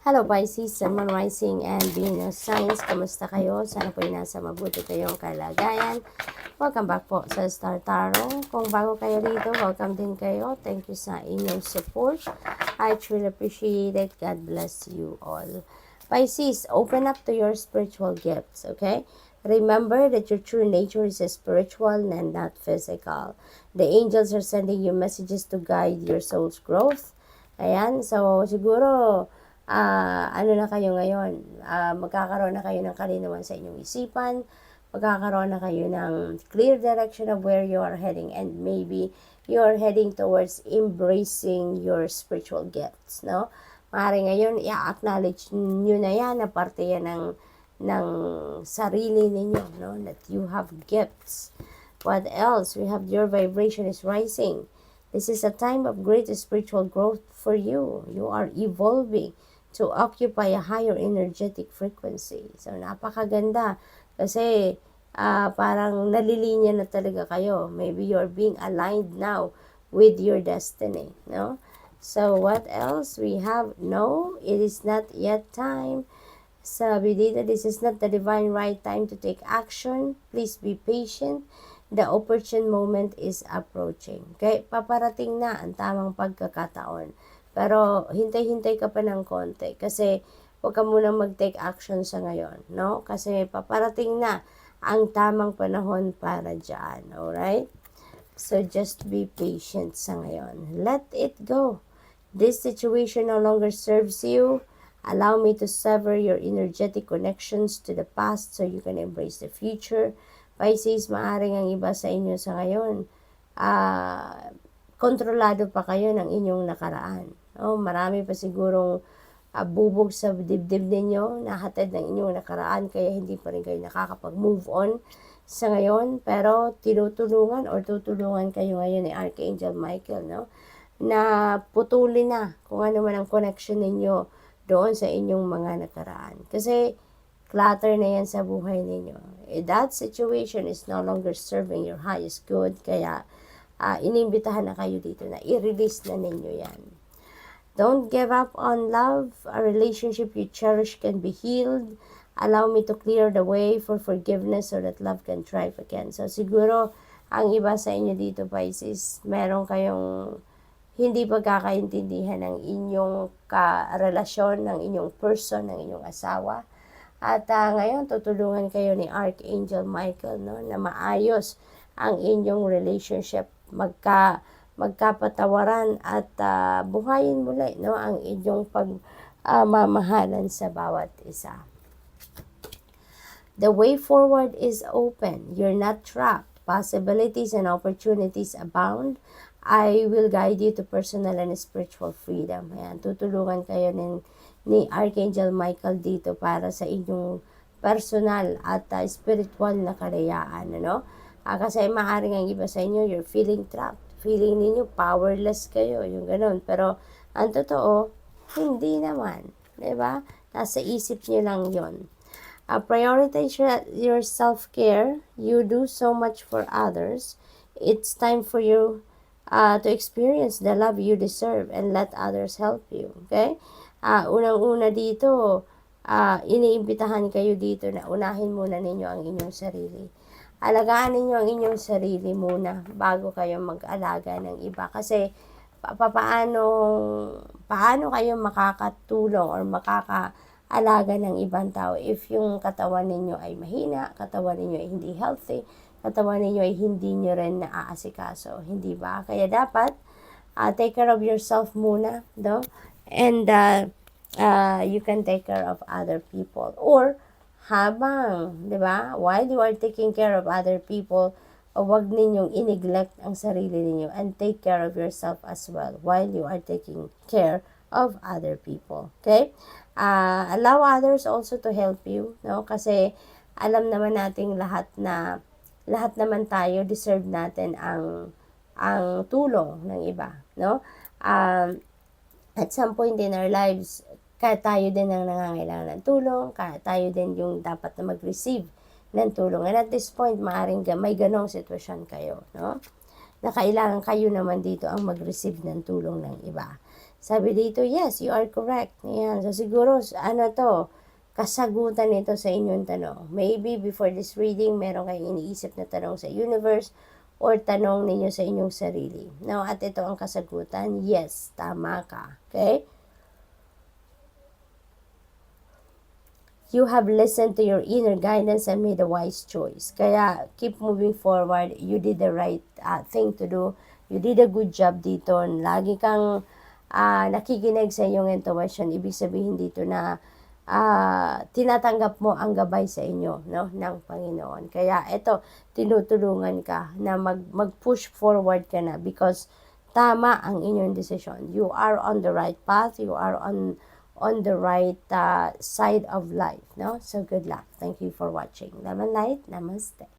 Hello Pisces, Sun, Moon, Rising, and Venus Signs. Kamusta kayo? Sana po nasa mabuti kayong kalagayan. Welcome back po sa Star Tarot. Kung bago kayo dito, welcome din kayo. Thank you sa inyong support. I truly appreciate it. God bless you all. Pisces, open up to your spiritual gifts, okay? Remember that your true nature is spiritual and not physical. The angels are sending you messages to guide your soul's growth. Ayan, so siguro ano na kayo ngayon, magkakaroon na kayo ng kalinawan sa inyong isipan, magkakaroon na kayo ng clear direction of where you are heading, and maybe you are heading towards embracing your spiritual gifts, no? Maaari ngayon, i-acknowledge nyo na yan, na parte yan ng sarili ninyo, no? That you have gifts. What else? We have your vibration is rising. This is a time of great spiritual growth for you. You are evolving to occupy a higher energetic frequency. So, napakaganda. Kasi, parang nalilinya na talaga kayo. Maybe you're being aligned now with your destiny, no? So, what else? We have, no, it is not yet time. Sabi dito, this is not the divine right time to take action. Please be patient. The opportune moment is approaching. Okay? Paparating na ang tamang pagkakataon. Pero, hintay-hintay ka pa ng konti. Kasi, huwag ka munang mag-take action sa ngayon. No? Kasi, paparating na ang tamang panahon para dyan. Alright? So, just be patient sa ngayon. Let it go. This situation no longer serves you. Allow me to sever your energetic connections to the past so you can embrace the future. Pisces, maaring ang iba sa inyo sa ngayon, kontrolado pa kayo ng inyong nakaraan. Oh, marami pa sigurong bubog sa dibdib ninyo, nahatid ng inyong nakaraan, kaya hindi pa rin kayo nakakapag-move on sa ngayon. Pero tinutulungan or tutulungan kayo ngayon ni Archangel Michael, no? Na putulin na kung ano man ang connection ninyo doon sa inyong mga nakaraan. Kasi clutter na yan sa buhay ninyo. That situation is no longer serving your highest good, kaya inimbitahan na kayo dito na i-release na ninyo yan. Don't give up on love. A relationship you cherish can be healed. Allow me to clear the way for forgiveness so that love can thrive again. So siguro, ang iba sa inyo dito, Pisces, meron kayong hindi pagkakaintindihan ng inyong karelasyon, ng inyong person, ng inyong asawa. At ngayon, tutulungan kayo ni Archangel Michael, no, na maayos ang inyong relationship, magkapatawaran at buhayin muli, no, ang inyong pagmamahalan sa bawat isa. The way forward is open. You're not trapped. Possibilities and opportunities abound. I will guide you to personal and spiritual freedom. Ayan, tutulungan kayo ni Archangel Michael dito para sa inyong personal at spiritual na kalayaan, ano? Kasi maaaring ang iba sa inyo, you're feeling trapped. Feeling ninyo powerless kayo, yung ganun. Pero ang totoo, hindi naman, 'di ba? Nasa isip niyo lang 'yon. Prioritize your self-care. You do so much for others. It's time for you to experience the love you deserve and let others help you. Okay? Unang-una dito, iniimbitahan kayo dito na unahin muna ninyo ang inyong sarili. Alagaan ninyo ang inyong sarili muna bago kayo mag-alaga ng iba. Kasi paano kayo makakatulong or makakaalaga ng ibang tao if yung katawan ninyo ay mahina, katawan ninyo ay hindi healthy, katawan ninyo ay hindi nyo rin naaasikaso, hindi ba? Kaya dapat take care of yourself muna, no? And you can take care of other people. Or habang, di ba, while you are taking care of other people, huwag ninyong i-neglect ang sarili ninyo and take care of yourself as well while you are taking care of other people. Okay? Allow others also to help you, no? Kasi alam naman nating lahat naman tayo deserve natin ang tulong ng iba, no? At some point in our lives, kaya tayo din ang nangangailangan ng tulong, kaya tayo din yung dapat na mag-receive ng tulong. And at this point, maaaring may ganong sitwasyon kayo, no? Na kailangan kayo naman dito ang mag-receive ng tulong ng iba. Sabi dito, yes, you are correct. Yan. So, siguro, ano to, kasagutan nito sa inyong tanong. Maybe before this reading, meron kayong iniisip na tanong sa universe or tanong ninyo sa inyong sarili. Now, at ito ang kasagutan, yes, tama ka. Okay? You have listened to your inner guidance and made a wise choice. Kaya, keep moving forward. You did the right thing to do. You did a good job dito. Lagi kang nakikinig sa iyong intuition. Ibig sabihin dito na tinatanggap mo ang gabay sa inyo, no, ng Panginoon. Kaya ito, tinutulungan ka na mag-push forward ka na because tama ang inyong decision. You are on the right path. You are on the right side of life, no? So good luck. Thank you for watching. Love and light. Namaste.